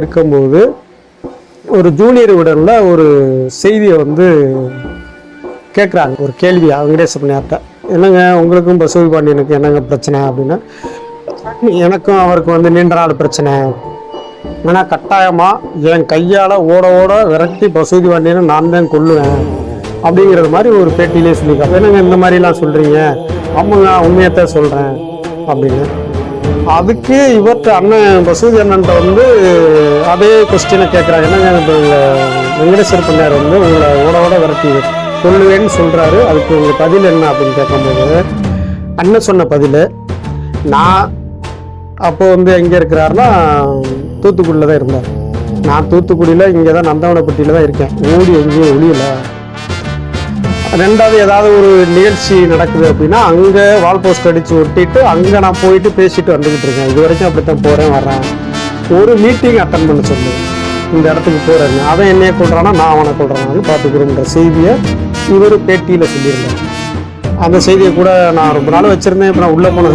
இருக்கும்போது ஒரு ஜூனியர் உடன்ல ஒரு செய்தியை கேட்குறாங்க. ஒரு கேள்வி வெங்கடேச பண்ணியார்ட்ட, என்னங்க உங்களுக்கும் பசுபதி பாண்டியனுக்கு என்னங்க பிரச்சனை அப்படின்னா, எனக்கும் அவருக்கு நீண்ட நாள் பிரச்சனை. ஆனால் கட்டாயமாக என் கையால் ஓட ஓட விரட்டி பசுபதி பாண்டியனை நான் தான் கொல்லுவேன் அப்படிங்கிறது மாதிரி ஒரு பேட்டியிலே சொல்லியிருக்காங்க. என்னங்க இந்த மாதிரிலாம் சொல்கிறீங்க? ஆமாங்க உண்மையத்தான் சொல்கிறேன் அப்படின்னு. அதுக்கு இவர்கிட்ட அண்ணன் பசுபதி அண்ணன்ட்ட அதே கொஸ்டினை கேட்குறாங்க. என்னங்க இப்போ வெங்கடேஸ்வர பண்ணார் உங்களை ஓட ஓட விரட்டி கொல்லுவேன்னு சொல்கிறாரு, அதுக்கு உங்கள் பதில் என்ன அப்படின்னு கேட்கும்போது அண்ணன் சொன்ன பதில், நான் அப்போ எங்கே இருக்கிறாருன்னா தூத்துக்குடியில் தான் இருந்தார். நான் தூத்துக்குடியில் இங்கே தான் நந்தவனப்பட்டியில் தான் இருக்கேன், ஓடி எங்கேயும் ஒளியலை. ரெண்டாவது ஏதாவது ஒரு நிகழ்ச்சி நடக்குது அப்படின்னா அங்கே வால் போஸ்ட் அடித்து ஒட்டிட்டு அங்கே நான் போயிட்டு பேசிட்டு வந்துக்கிட்டு இருக்கேன். இது வரைக்கும் அப்படித்தான் போகிறேன் வர்றேன். ஒரு மீட்டிங் அட்டன் பண்ண சொல்லு, இந்த இடத்துக்கு போகிறேன்னு, அவன் என்னைய கொள்றானா நான் அவனை கொள்றானான்னு பார்த்துக்கிறோன்ற செய்தியை இவர் பேட்டியில் சொல்லியிருந்தேன். அந்த செய்தியை கூட நான் ரொம்ப நாள் வச்சுருந்தேன். இப்போ நான் உள்ளே போனது